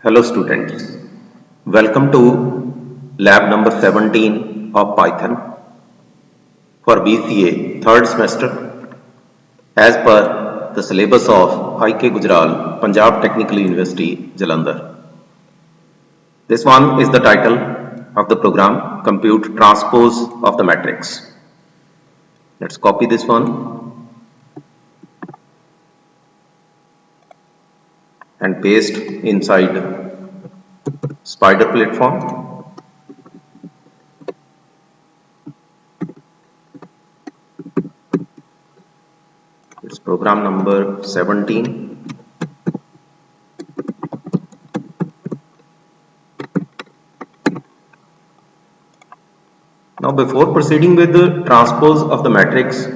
Hello students, welcome to lab number 17 of Python for BCA third semester as per the syllabus of IK Punjab Technical University Jalandhar. This one is the title of the program, Compute Transpose of the Matrix. Let's copy this one and paste inside Spider platform. It's program number 17. Now before proceeding with the transpose of the matrix,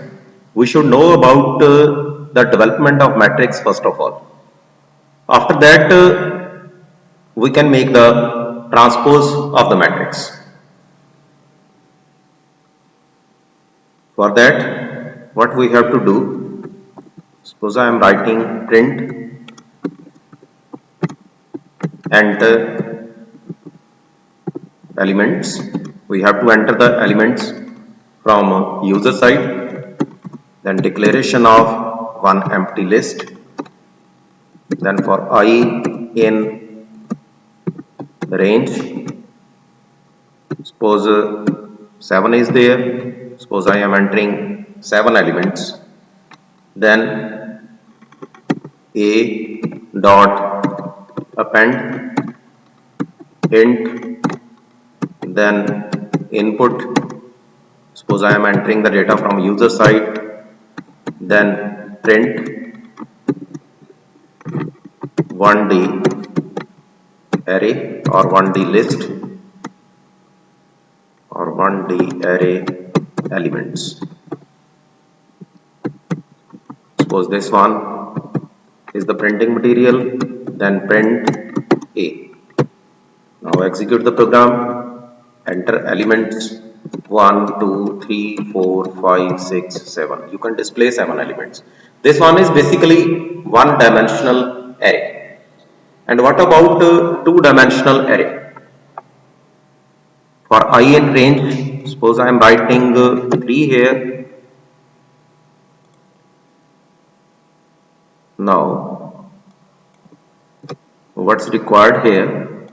we should know about the development of matrix first of all. After that, we can make the transpose of the matrix. For that, what we have to do, suppose I am writing print enter elements. We have to enter the elements from user side, then declaration of one empty list, then for I in the range, suppose 7 is there, suppose I am entering 7 elements, then a dot append int, then input, suppose I am entering the data from user side, then print 1D array or 1D list or 1D array elements. Suppose this one is the printing material, then print A. Now execute the program, enter elements 1, 2, 3, 4, 5, 6, 7. You can display 7 elements. This one is basically one-dimensional array. And what about two-dimensional array? For I in range, suppose I am writing 3 here. Now, what's required here?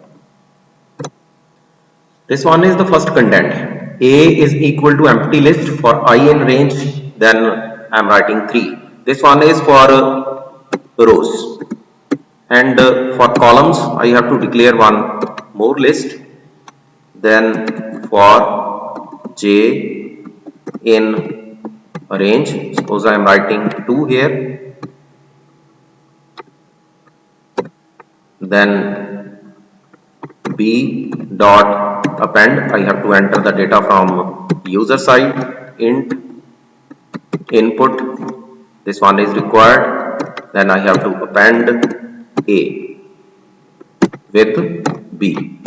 This one is the first content. A is equal to empty list. For I in range, then I am writing 3. This one is for rows. And for columns, I have to declare one more list. Then for j in a range, suppose I am writing 2 here. Then b dot append, I have to enter the data from user side, int input, this one is required. Then I have to append A with B.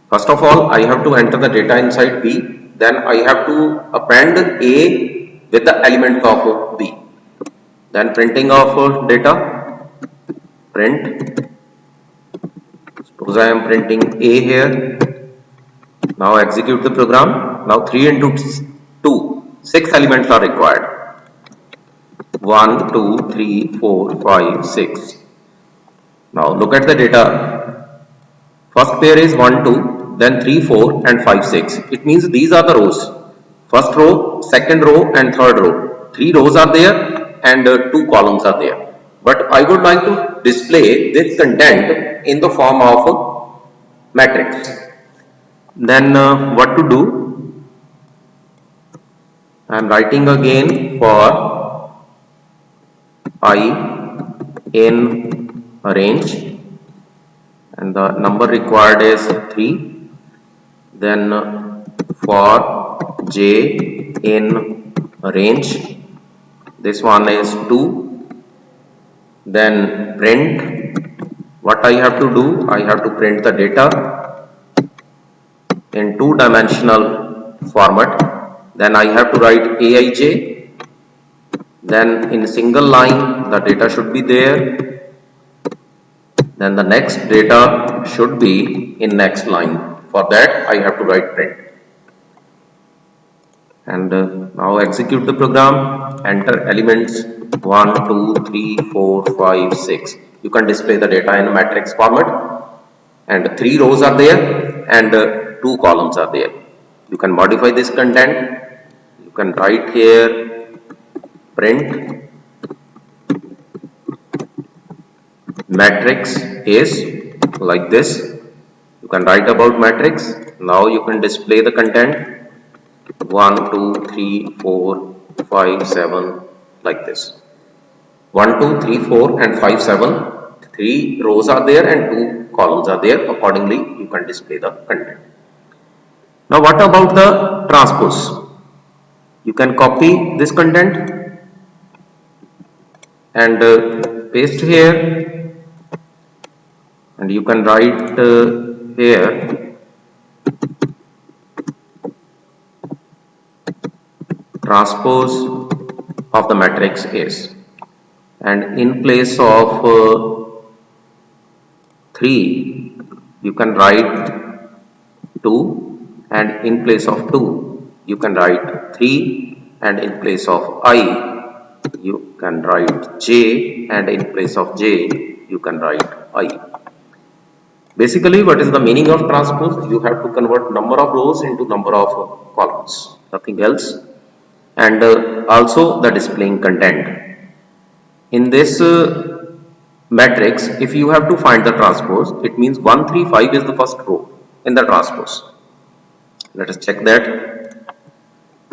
First of all, I have to enter the data inside B. Then I have to append A with the element of B. Then printing of data, print. Suppose I am printing A here. Now execute the program. Now 3 into 2, 6 elements are required. 1, 2, 3, 4, 5, 6. Now look at the data. First pair is 1, 2, then 3, 4 and 5, 6. It means these are the rows. First row, second row and third row. 3 rows are there and 2 columns are there. But I would like to display this content in the form of a matrix. Then what to do? I am writing again for I in a range and the number required is 3. Then for j in a range, this one is 2. Then print, what I have to do, I have to print the data in two-dimensional format. Then I have to write aij, then in single line the data should be there. Then the next data should be in next line. For that I have to write print. And now execute the program, enter elements 1, 2, 3, 4, 5, 6. You can display the data in a matrix format, and 3 rows are there and 2 columns are there. You can modify this content. You can write here print matrix is like this. You can write about matrix. Now you can display the content 1, 2, 3, 4, 5, 7 like this. 1, 2, 3, 4 and 5, 7. 3 rows are there and 2 columns are there. Accordingly, you can display the content. Now what about the transpose? You can copy this content and paste here, and you can write here transpose of the matrix is, and in place of 3 you can write 2, and in place of 2 you can write 3, and in place of I you can write j, and in place of j you can write I. Basically, what is the meaning of transpose? You have to convert number of rows into number of columns, nothing else. And also the displaying content. In this matrix, if you have to find the transpose, it means 1, 3, 5 is the first row in the transpose. Let us check that.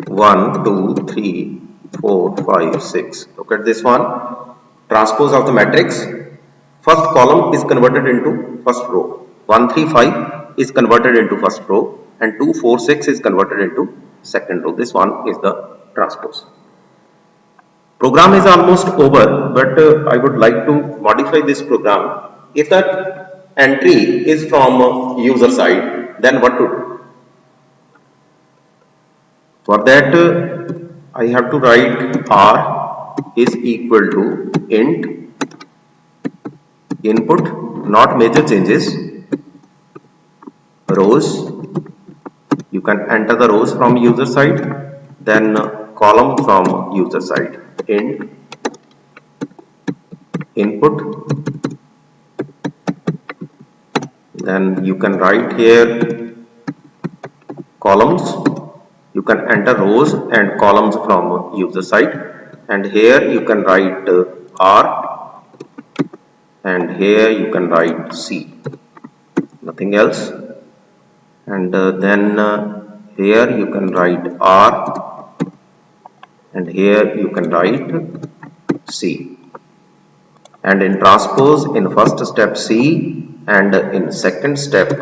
1, 2, 3, 4, 5, 6. Look at this one. Transpose of the matrix. First column is converted into first row. 1, 3, 5 is converted into first row, and 2, 4, 6 is converted into second row. This one is the transpose. Program is almost over, but I would like to modify this program. If that entry is from user side, then what to do? For that I have to write R is equal to int input, not major changes, rows. You can enter the rows from user side, then column from user side. Int input, then you can write here columns. You can enter rows and columns from user side, and here you can write R, and here you can write C, nothing else. And then here you can write R, and here you can write C. And in transpose, in first step C, and in second step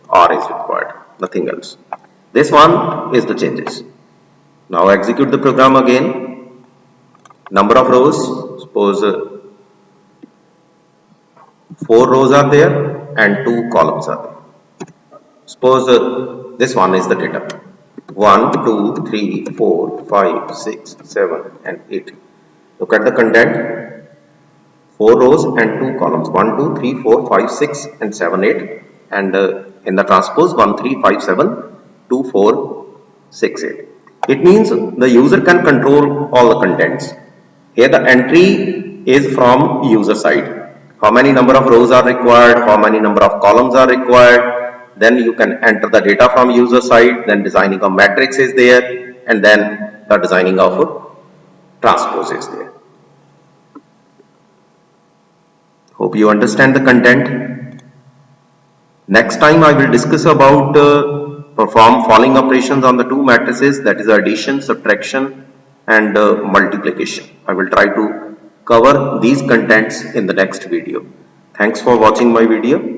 R is required, nothing else. This one is the changes. Now execute the program again. Number of rows, suppose 4 rows are there and 2 columns are there. Suppose this one is the data. 1, 2, 3, 4, 5, 6, 7 and 8. Look at the content. 4 rows and 2 columns. 1, 2, 3, 4, 5, 6 and 7, 8. And in the transpose 1, 3, 5, 7, 2, 4, 6, 8. It means the user can control all the contents. Here the entry is from user side. How many number of rows are required, how many number of columns are required. Then you can enter the data from user side, then designing a matrix is there, and then the designing of a transpose is there. Hope you understand the content. Next time I will discuss about perform following operations on the two matrices, that is addition, subtraction and multiplication. I will try to cover these contents in the next video. Thanks for watching my video.